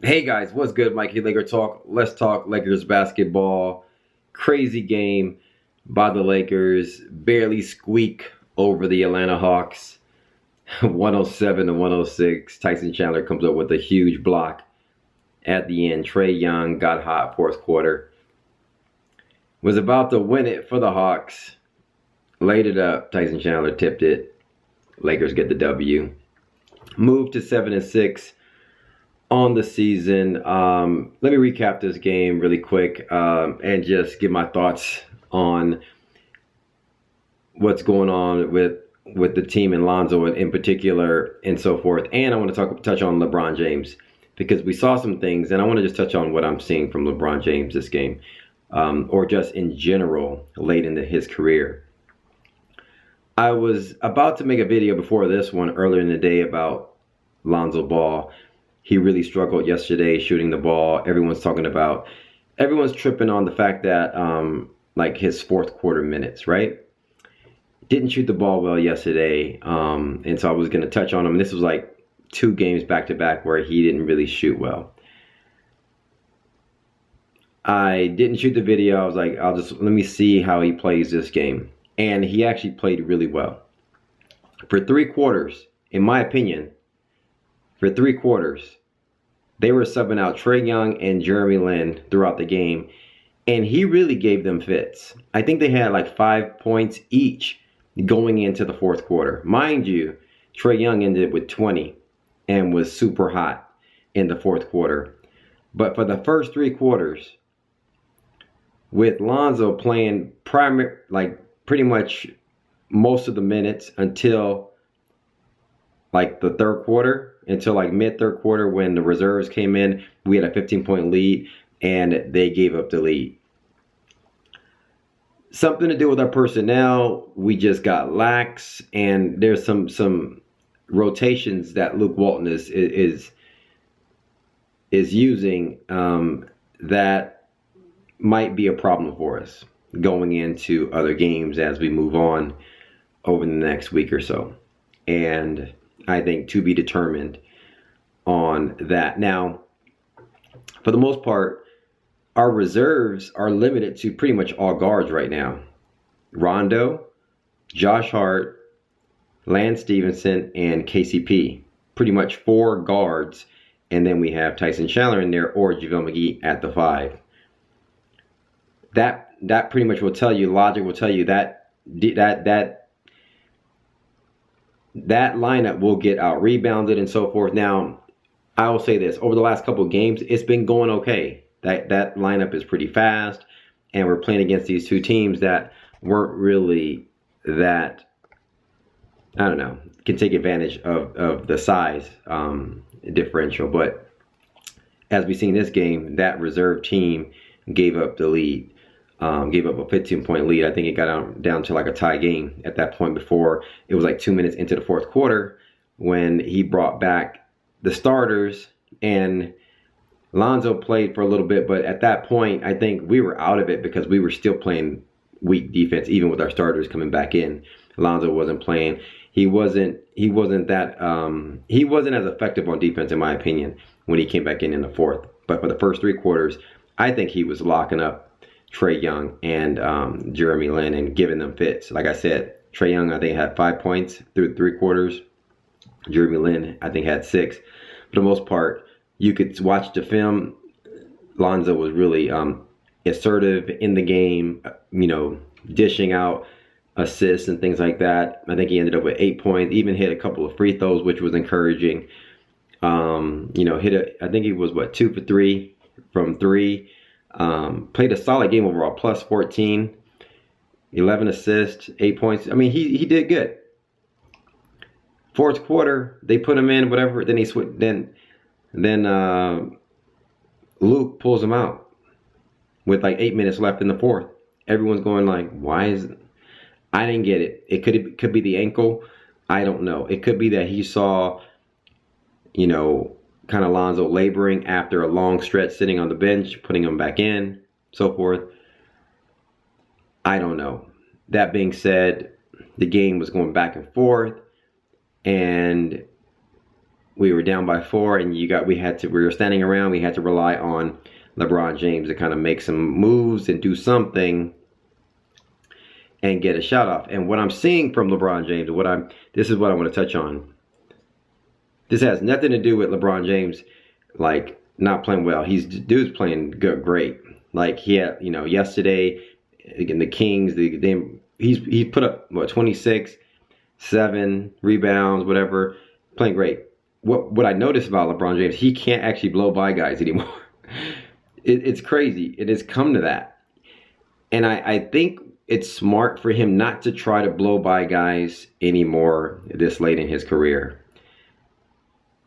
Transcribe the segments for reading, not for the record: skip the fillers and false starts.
Hey guys, what's good? Mikey Laker Talk. Let's talk Lakers basketball. Crazy game by the Lakers. Barely squeak over the Atlanta Hawks. 107 to 106. Tyson Chandler comes up with a huge block at the end. Trae Young got hot fourth quarter. Was about to win it for the Hawks. Laid it up. Tyson Chandler tipped it. Lakers get the W. Moved to 7-6 on the season. Let me recap this game really quick and just give my thoughts on what's going on with the team and Lonzo in particular and so forth. And I want to touch on LeBron James because we saw some things, and I want to just touch on what I'm seeing from LeBron James this game, or just in general late into his career. I was about to make a video before this one earlier in the day about Lonzo Ball. He really struggled yesterday shooting the ball. Everyone's tripping on the fact that like his fourth quarter minutes, right? Didn't shoot the ball well yesterday. And so I was going to touch on him. This was like 2 games back to back where he didn't really shoot well. I didn't shoot the video. I was like, let me see how he plays this game. And he actually played really well. For 3 quarters, in my opinion, for 3 quarters, they were subbing out Trae Young and Jeremy Lin throughout the game, and he really gave them fits. I think they had like 5 points each going into the fourth quarter. Mind you, Trae Young ended with 20 and was super hot in the fourth quarter. But for the first 3 quarters, with Lonzo playing pretty much most of the minutes until like the third quarter, until like mid third quarter when the reserves came in, we had a 15-point lead and they gave up the lead. Something to do with our personnel. We just got lax, and there's some rotations that Luke Walton is using that might be a problem for us going into other games as we move on over the next week or so. And I think to be determined on that. Now, for the most part, our reserves are limited to pretty much all guards right now. Rondo, Josh Hart, Lance Stevenson, and KCP. Pretty much 4 guards. And then we have Tyson Chandler in there or JaVale McGee at the 5. That pretty much will tell you, logic will tell you that lineup will get out rebounded and so forth. Now, I will say this, over the last couple of games, it's been going okay. That lineup is pretty fast, and we're playing against these 2 teams that weren't really that, I don't know, can take advantage of the size differential. But as we see in this game, that reserve team gave up the lead. Gave up a 15-point lead. I think it got down to like a tie game at that point before it was like 2 minutes into the fourth quarter when he brought back the starters and Lonzo played for a little bit. But at that point, I think we were out of it because we were still playing weak defense, even with our starters coming back in. Lonzo wasn't playing. He wasn't as effective on defense, in my opinion, when he came back in the fourth. But for the first 3 quarters, I think he was locking up Trae Young and Jeremy Lin and giving them fits. Like I said, Trae Young, I think, had 5 points through 3 quarters. Jeremy Lin, I think, had 6. For the most part, you could watch the film. Lonzo was really assertive in the game, dishing out assists and things like that. I think he ended up with 8 points, even hit a couple of free throws, which was encouraging. I think he was, 2 for 3 from 3. Played a solid game overall, plus 14, 11 assists, 8 points. I mean, he did good. Fourth quarter, they put him in, whatever. Then Luke pulls him out with like 8 minutes left in the fourth. Everyone's going like, why is it? I didn't get it. It could be the ankle. I don't know. It could be that he saw, kind of Lonzo laboring after a long stretch sitting on the bench, putting him back in, so forth. I don't know. That being said, the game was going back and forth, and we were down by 4, and we were standing around. We had to rely on LeBron James to kind of make some moves and do something and get a shot off. And what I'm seeing from LeBron James, this is what I want to touch on. This has nothing to do with LeBron James, like, not playing well. Dude's playing good, great. Like, he had, yesterday again, the Kings, he put up, 26, 7 rebounds, whatever, playing great. What I noticed about LeBron James, he can't actually blow by guys anymore. It's crazy. It has come to that. And I think it's smart for him not to try to blow by guys anymore this late in his career.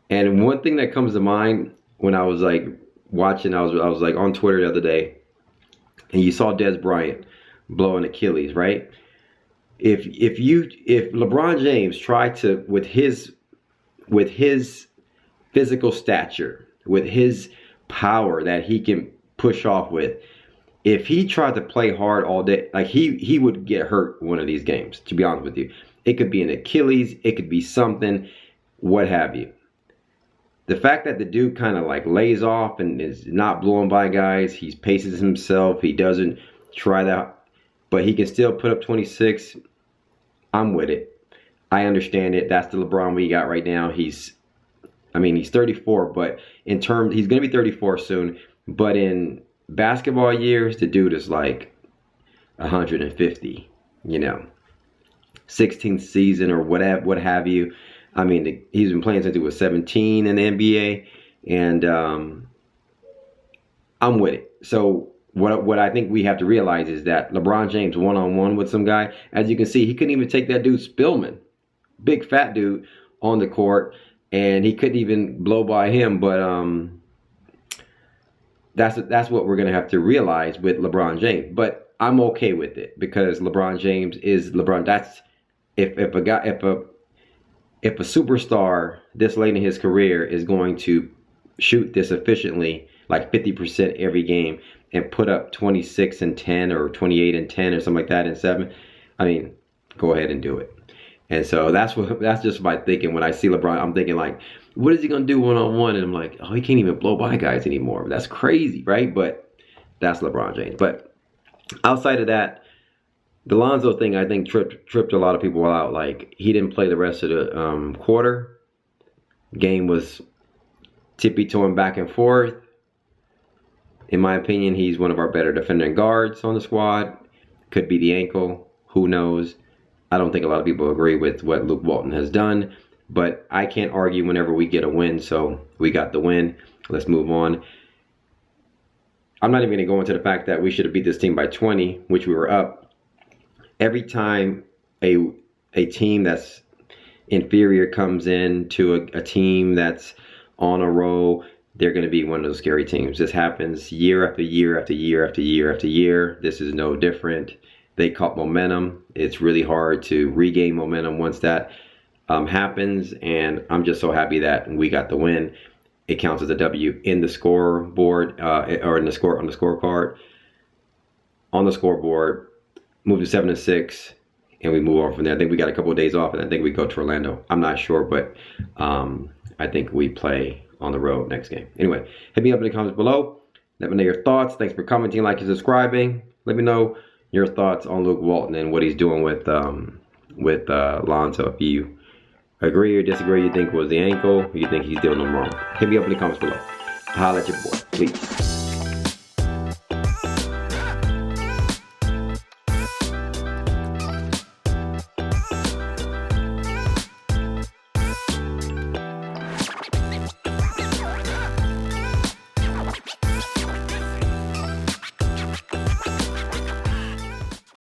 And one thing that comes to mind when I was like watching, I was like on Twitter the other day, and you saw Des Bryant blow an Achilles, right? If LeBron James tried to, with his physical stature, with his power that he can push off with, if he tried to play hard all day, like he would get hurt one of these games, to be honest with you. It could be an Achilles, it could be something, what have you. The fact that the dude kind of like lays off and is not blowing by guys, he paces himself, he doesn't try that, but he can still put up 26. I'm with it. I understand it. That's the LeBron we got right now. He's 34, but he's going to be 34 soon. But in basketball years, the dude is like 150, 16th season or whatever, what have you. I mean, he's been playing since he was 17 in the NBA, and I'm with it. So what I think we have to realize is that LeBron James one-on-one with some guy, as you can see, he couldn't even take that dude Spillman, big fat dude, on the court, and he couldn't even blow by him. But that's what we're gonna have to realize with LeBron James. But I'm okay with it because LeBron James is LeBron. That's if a superstar this late in his career is going to shoot this efficiently, like 50% every game, and put up 26 and 10 or 28 and 10 or something like that in 7, I mean, go ahead and do it. And so that's just my thinking when I see LeBron. I'm thinking like, what is he gonna do one-on-one? And I'm like, oh, he can't even blow by guys anymore. That's crazy, right? But that's LeBron James. But outside of that, the Lonzo thing, I think, tripped a lot of people out. Like, he didn't play the rest of the quarter. Game was tippy-toeing back and forth. In my opinion, he's one of our better defending guards on the squad. Could be the ankle. Who knows? I don't think a lot of people agree with what Luke Walton has done. But I can't argue whenever we get a win. So we got the win. Let's move on. I'm not even going to go into the fact that we should have beat this team by 20, which we were up. Every time a team that's inferior comes in to a team that's on a roll, they're going to be one of those scary teams. This happens year after year after year after year after year. This is no different. They caught momentum. It's really hard to regain momentum once that happens, and I'm just so happy that we got the win. It counts as a W in the scoreboard, or in the scorecard. On the scoreboard, move to 7-6, and we move on from there. I think we got a couple of days off, and I think we go to Orlando. I'm not sure, but I think we play on the road next game. Anyway, hit me up in the comments below. Let me know your thoughts. Thanks for commenting, liking, subscribing. Let me know your thoughts on Luke Walton and what he's doing with Lonzo. If you agree or disagree, you think it was the ankle, or you think he's doing them wrong. Hit me up in the comments below. Holla at your boy, please.